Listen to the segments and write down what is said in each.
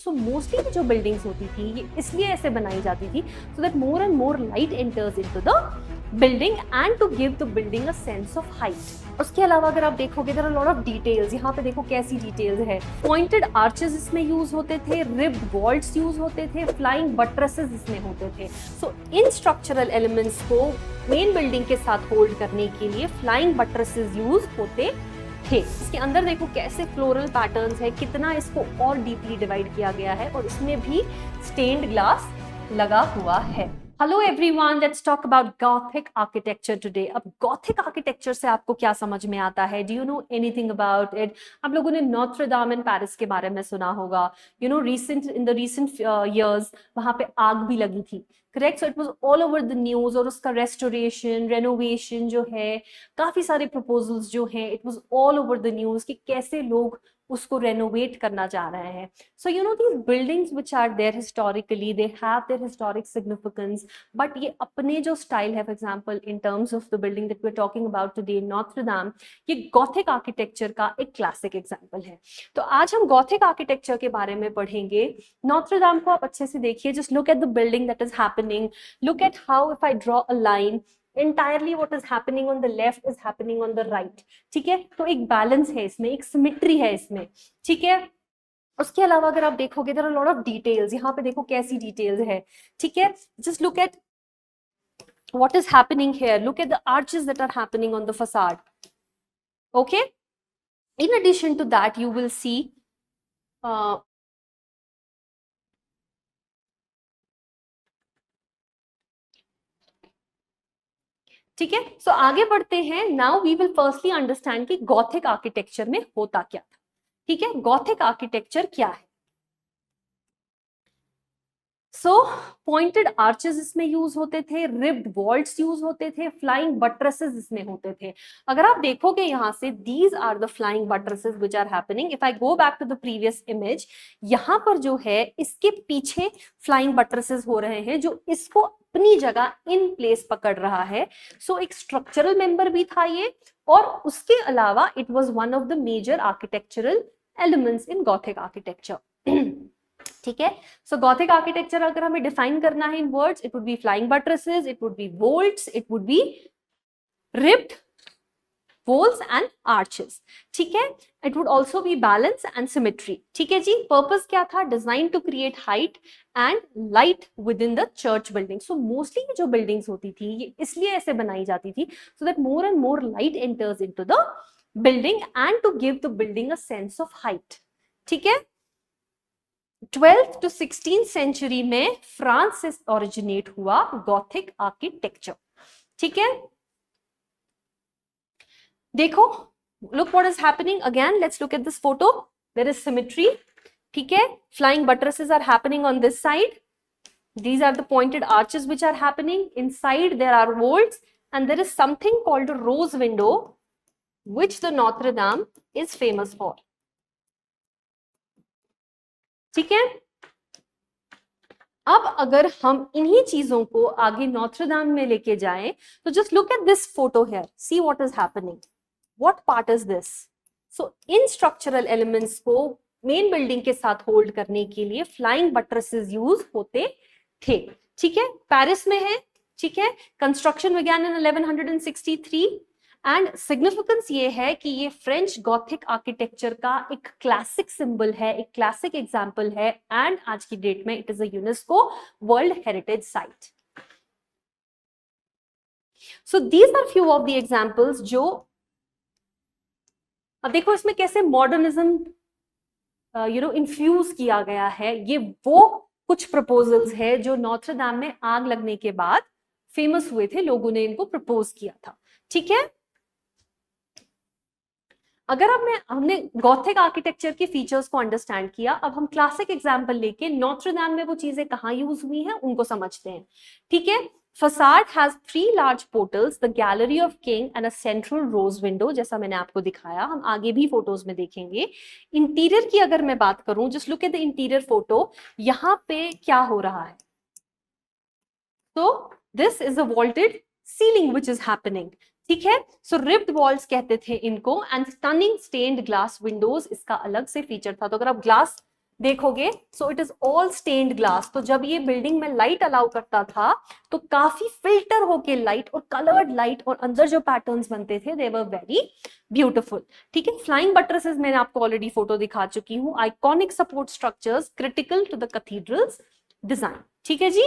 सो mostly जो buildings होती थी ये इसलिए ऐसे बनाई जाती थी so that more and more light enters into the building and to give the building a sense of height. उसके अलावा अगर आप देखोगे there are lot of details, यहाँ पे देखो कैसी डिटेल्स है। पॉइंटेड आर्चेस इसमें यूज होते थे, रिब्ड वॉल्स यूज होते थे, फ्लाइंग बट्रेसेस इसमें होते थे। सो इन स्ट्रक्चरल एलिमेंट्स को मेन बिल्डिंग के साथ होल्ड करने के लिए फ्लाइंग बट्रेसेस यूज होते थे। इसके अंदर देखो कैसे फ्लोरल पैटर्न्स है, कितना इसको और डीपली डिवाइड किया गया है और इसमें भी स्टेन्ड ग्लास लगा हुआ है। Hello everyone, let's talk about Gothic architecture today. अब गॉथिक आर्किटेक्चर से आपको क्या समझ में आता है? Do you know anything about it? आप लोगों ने नोत्र दाम इन पेरिस के बारे में सुना होगा। इन द रिसेंट ईयर्स वहां पे आग भी लगी थी, correct? So it was all over the news और उसका रेस्टोरेशन, रेनोवेशन जो है, काफी सारे प्रपोजल्स जो हैं, it was all over the news कि कैसे लोग उसको रेनोवेट करना चाह रहे हैं। सो these buildings which are there historically, they have their historic significance, but ये अपने जो स्टाइल है, for example in terms of the building that we are talking about today, Notre Dame, ये गॉथिक आर्किटेक्चर का एक क्लासिक एग्जाम्पल है। तो आज हम गॉथिक आर्किटेक्चर के बारे में पढ़ेंगे। नोत्र दाम को आप अच्छे से देखिए, just look at the building that is happening, look at how if I draw a line, entirely what is happening on the left is happening on the right, ठीक है? तो एक बैलेंस है इसमें, एक सिमेट्री है इसमें, ठीक है? उसके अलावा अगर आप देखोगे there are lot of details, यहाँ पे देखो कैसी डिटेल्स है, ठीक है? Just look at what is happening here, look at the arches that are happening on the facade, okay? In addition to that you will see ठीक है? सो आगे बढ़ते हैं। Now we will firstly understand कि Gothic architecture में होता क्या था, ठीक है? गॉथिक आर्किटेक्चर क्या है? सो पॉइंटेड आर्चेस इसमें यूज होते थे, रिब्ड वॉल्स यूज होते थे, फ्लाइंग बट्रेसेस इसमें होते थे। अगर आप देखोगे यहाँ से, these are the flying buttresses which are happening. If I go back to the previous image, यहाँ पर जो है इसके पीछे फ्लाइंग बट्रेसेस हो रहे हैं जो इसको अपनी जगह इन प्लेस पकड़ रहा है। सो एक स्ट्रक्चरल मेंबर भी था ये, और उसके अलावा it was one of the major architectural elements in Gothic architecture, ठीक है? सो गॉथिक आर्किटेक्चर अगर हमें डिफाइन करना है in words, it would be flying buttresses, it would be vaults, it would be ribbed walls and arches, ठीक है? It would also be balance and symmetry, ठीक है जी? पर्पस क्या था? Design to create height and light within the church building. So mostly जो buildings होती थी ये इसलिए ऐसे बनाई जाती थी so that more and more light enters into the building and to give the building a sense of height, ठीक है? 12th to 16th सेंचुरी में फ्रांस से ओरिजिनेट हुआ गॉथिक आर्किटेक्चर, ठीक है? देखो, look what is happening again, let's look at this photo, there is symmetry, ठीक है? Flying buttresses are happening on this side, these are the pointed arches which are happening, inside there are vaults, and there is something called a rose window which the Notre Dame is famous for, ठीक है? अब अगर हम इन्हीं चीजों को आगे Notre दाम में लेके जाएं तो just look at this photo here, see what is happening, what part is this? So in structural elements को मेन बिल्डिंग के साथ होल्ड करने के लिए फ्लाइंग बट्रेसेस यूज होते थे, ठीक है? पेरिस में है, ठीक है? Construction began in 1163 and significance ये है कि ये फ्रेंच गॉथिक आर्किटेक्चर का एक क्लासिक सिंबल है, एक क्लासिक एग्जांपल है, एंड आज की डेट में it is a UNESCO world heritage site. So these are few of the examples जो, अब देखो इसमें कैसे मॉडर्निज्म इन्फ्यूज किया गया है। ये वो कुछ प्रपोजल्स है जो नोत्र दाम में आग लगने के बाद फेमस हुए थे, लोगों ने इनको प्रपोज किया था, ठीक है? अगर अब हमने गॉथिक आर्किटेक्चर के फीचर्स को अंडरस्टैंड किया, अब हम क्लासिक एग्जांपल लेके नोत्र दाम में वो चीजें कहाँ यूज हुई हैं उनको समझते हैं, ठीक है? Facade has 3 large portals, the gallery of king and a central rose window, जैसा मैंने आपको दिखाया, हम आगे भी फोटोज में देखेंगे। इंटीरियर की अगर मैं बात करूं, just look at the interior photo, यहाँ पे क्या हो रहा है? तो this is a vaulted ceiling which is happening, ठीक है? सो रिब्ड वॉल्स कहते थे इनको, and stunning stained glass windows इसका अलग से फीचर था। तो अगर आप ग्लास देखोगे, so it is all stained glass. तो जब ये बिल्डिंग में लाइट अलाउ करता था तो काफी फिल्टर होके लाइट और कलर्ड लाइट और अंदर जो पैटर्न्स बनते थे दे वर वेरी ब्यूटिफुल। ठीक है, फ्लाइंग बट्रेसेस मैंने आपको ऑलरेडी फोटो दिखा चुकी हूँ। Iconic support structures critical to the cathedral's design. ठीक है जी।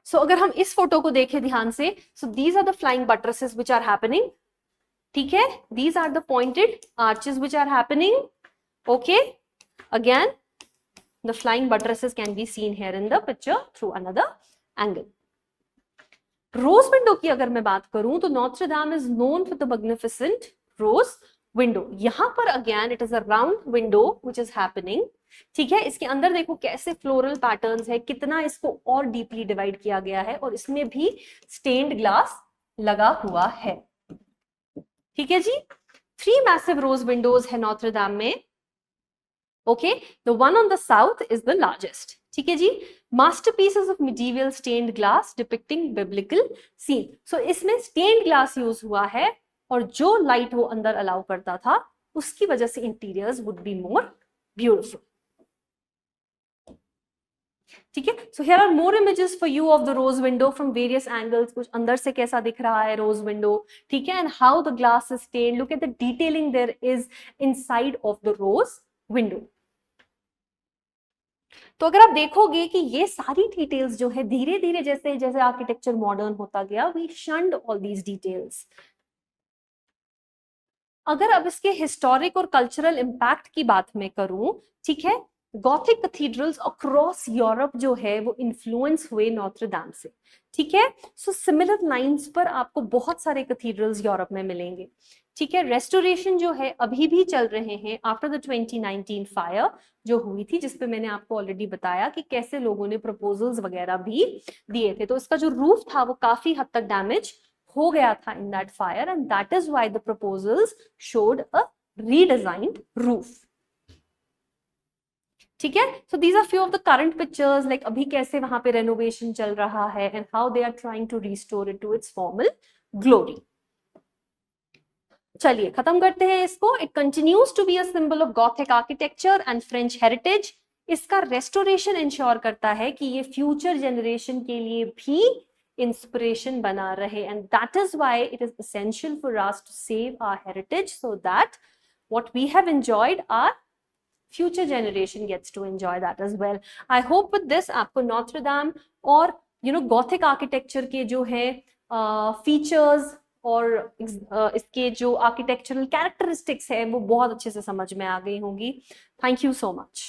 सो अगर हम इस फोटो को देखें ध्यान से, so these are the flying buttresses which are happening. ठीक है, these are the pointed arches which are happening. Okay, again the flying buttresses can be seen here in the picture through another angle. Rose window की अगर मैं बात करूं तो Notre Dame is known for the magnificent rose window. यहां पर again it is a round window which is happening. ठीक है, इसके अंदर देखो कैसे फ्लोरल पैटर्न्स है, कितना इसको और डीपली डिवाइड किया गया है और इसमें भी स्टेन्ड ग्लास लगा हुआ है। ठीक है जी। 3 मैसिव रोज विंडोज है नॉत्र डैम में। Okay, the one on the south is the largest. ठीक है जी। Masterpieces of medieval stained glass depicting biblical scene. So इसमें stained glass यूज हुआ है और जो लाइट वो अंदर अलाउ करता था उसकी वजह से interiors would be more beautiful. ठीक है, so here are more images for you of the rose window from various angles. कुछ अंदर से कैसा दिख रहा है rose window, ठीक है, and how the glass is stained. Look at the detailing there is inside of the rose window. तो अगर आप देखोगे कि ये सारी डिटेल्स जो है धीरे धीरे जैसे जैसे आर्किटेक्चर मॉडर्न होता गया, वी शन्ड ऑल दीज डिटेल्स। अगर अब इसके हिस्टोरिक और कल्चरल इम्पैक्ट की बात मैं करूं, ठीक है, गॉथिक कैथेड्रल्स अक्रॉस यूरोप जो है वो इन्फ्लुएंस हुए नॉत्र डैम से। ठीक है, सो सिमिलर लाइंस पर आपको बहुत सारे कैथेड्रल्स यूरोप में मिलेंगे। ठीक है, रेस्टोरेशन जो है अभी भी चल रहे हैं आफ्टर द 2019 फायर जो हुई थी, जिसपे मैंने आपको ऑलरेडी बताया कि कैसे लोगों ने प्रपोजल्स वगैरह भी दिए थे। तो इसका जो रूफ था वो काफी हद तक डैमेज हो गया था in that fire, and that is why the proposals showed a redesigned roof. ठीक है, so these are few of the current pictures, like अभी कैसे वहां पे renovation चल रहा है and how they are trying to restore it to its formal glory. चलिए खत्म करते हैं इसको। It continues to be a symbol of Gothic architecture and French heritage. इसका restoration ensure करता है कि ये future generation के लिए भी inspiration बना रहे, and that is why it is essential for us to save our heritage so that what we have enjoyed, our future generation gets to enjoy that as well. I hope with this आपको नॉत्र dam और Gothic architecture के जो है features और इसके जो architectural characteristics है वो बहुत अच्छे से समझ में आ गई होंगी। Thank you so much.